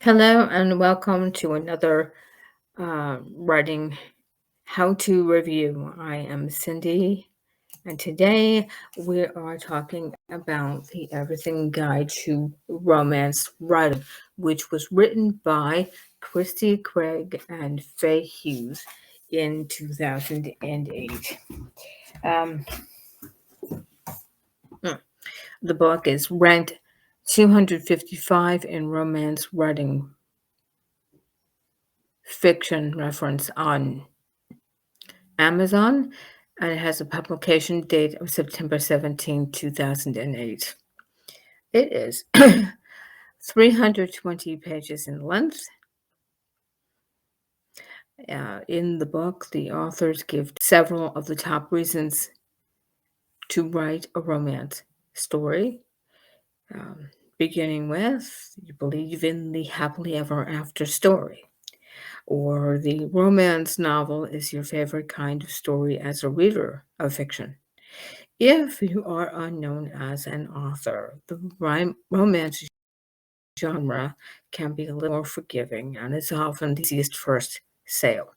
Hello and welcome to another writing how-to review. I am Cyndi, and today we are talking about the Everything Guide to Romance Writing, which was written by Christie Craig and Faye Hughes in 2008. Um, the book is ranked 255 in romance writing fiction reference on Amazon, and it has a publication date of September 17, 2008. It is 320 pages in length. In the book, the authors give several of the top reasons to write a romance story, beginning with you believe in the happily ever after story, or the romance novel is your favorite kind of story as a reader of fiction. If you are unknown as an author, the romance genre can be a little more forgiving and it's often the easiest first sale.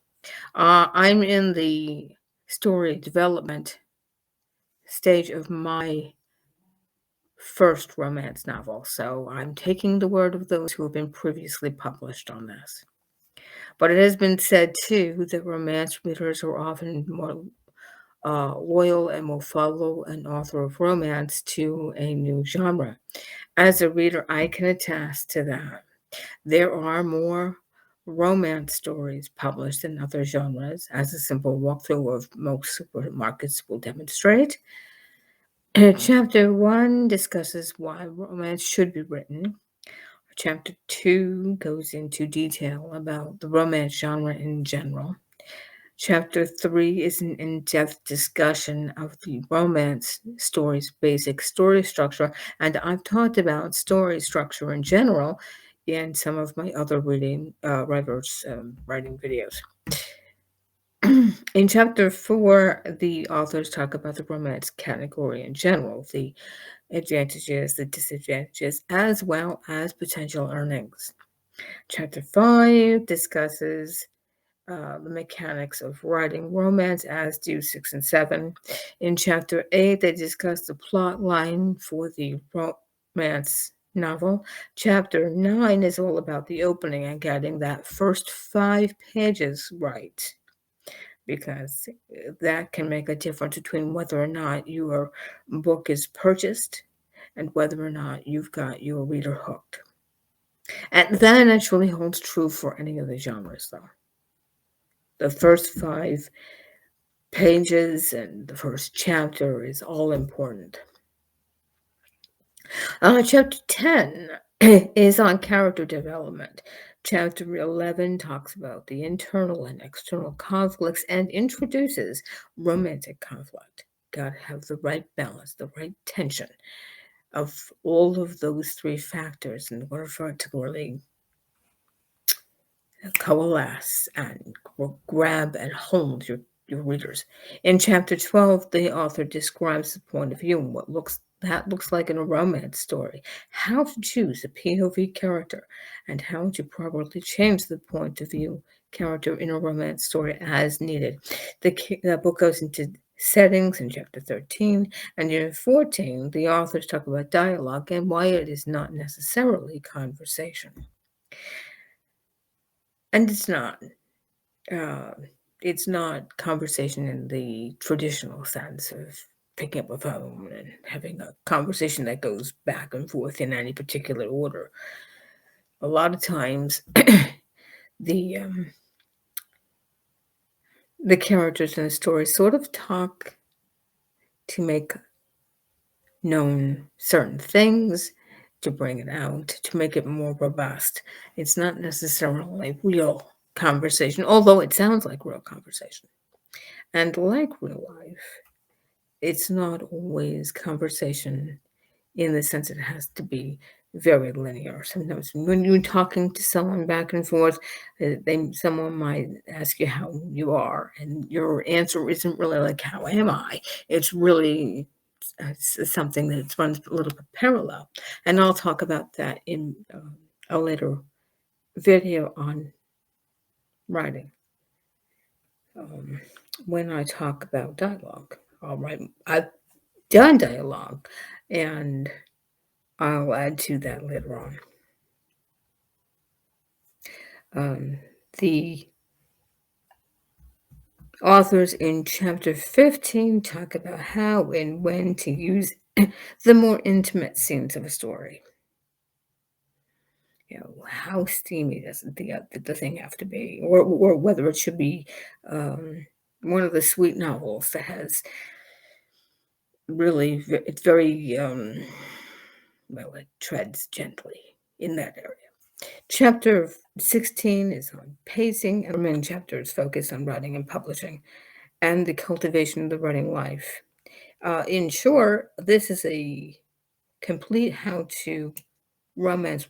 I'm in the story development stage of my first romance novel, so I'm taking the word of those who have been previously published on this. But it has been said too that romance readers are often more loyal and will follow an author of romance to a new genre. As a reader, I can attest to that. There are more romance stories published in other genres, as a simple walkthrough of most supermarkets will demonstrate. Chapter 1 discusses why romance should be written. Chapter 2 goes into detail about the romance genre in general. Chapter 3 is an in-depth discussion of the romance story's basic story structure, and I've talked about story structure in general in some of my other writing videos. In Chapter 4, the authors talk about the romance category in general, the advantages, the disadvantages, as well as potential earnings. Chapter 5 discusses the mechanics of writing romance, as do 6 and 7. In Chapter 8, they discuss the plot line for the romance novel. Chapter 9 is all about the opening and getting that first 5 pages right, because that can make a difference between whether or not your book is purchased and whether or not you've got your reader hooked. And that actually holds true for any of the genres, though. The first 5 pages and the first chapter is all important. Chapter 10 is on character development. Chapter 11 talks about the internal and external conflicts and introduces romantic conflict. Gotta have the right balance, the right tension of all of those 3 factors in order for it to really coalesce and grab and hold your readers. In chapter 12, the author describes the point of view and what that looks like in a romance story, how to choose a POV character, and how to properly change the point of view character in a romance story as needed. The book goes into settings in chapter 13, and in 14, the authors talk about dialogue and why it is not necessarily conversation. And it's not conversation in the traditional sense of picking up a phone and having a conversation that goes back and forth in any particular order. A lot of times, the characters in the story sort of talk to make known certain things, to bring it out, to make it more robust. It's not necessarily real conversation, although it sounds like real conversation. And like real life, it's not always conversation in the sense it has to be very linear. Sometimes when you're talking to someone back and forth, someone might ask you how you are, and your answer isn't really like, how am I? It's really something that runs a little bit parallel. And I'll talk about that in a later video on writing. When I talk about dialogue, I've done dialogue, and I'll add to that later on. The authors in chapter 15 talk about how and when to use the more intimate scenes of a story. How steamy does the thing have to be, or whether it should be one of the sweet novels that has really, it's very, well, it treads gently in that area. Chapter 16 is on pacing, and the remaining chapters focus on writing and publishing and the cultivation of the writing life. In short, this is a complete how-to romance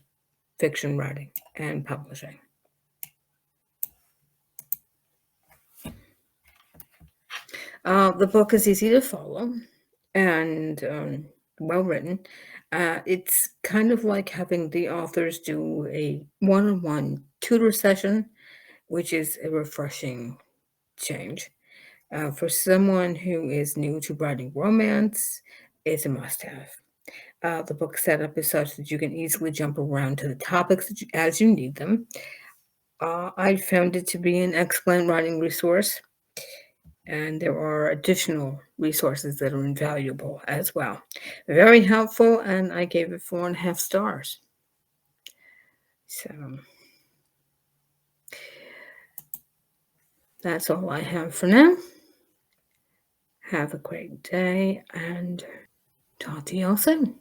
fiction writing and publishing. The book is easy to follow and well written. It's kind of like having the authors do a one-on-one tutor session, which is a refreshing change. For someone who is new to writing romance, it's a must-have. The book setup is such that you can easily jump around to the topics as you need them. I found it to be an excellent writing resource, and there are additional resources that are invaluable as well. Very helpful, and I gave it 4.5 stars. So that's all I have for now. Have a great day, and talk to you all soon.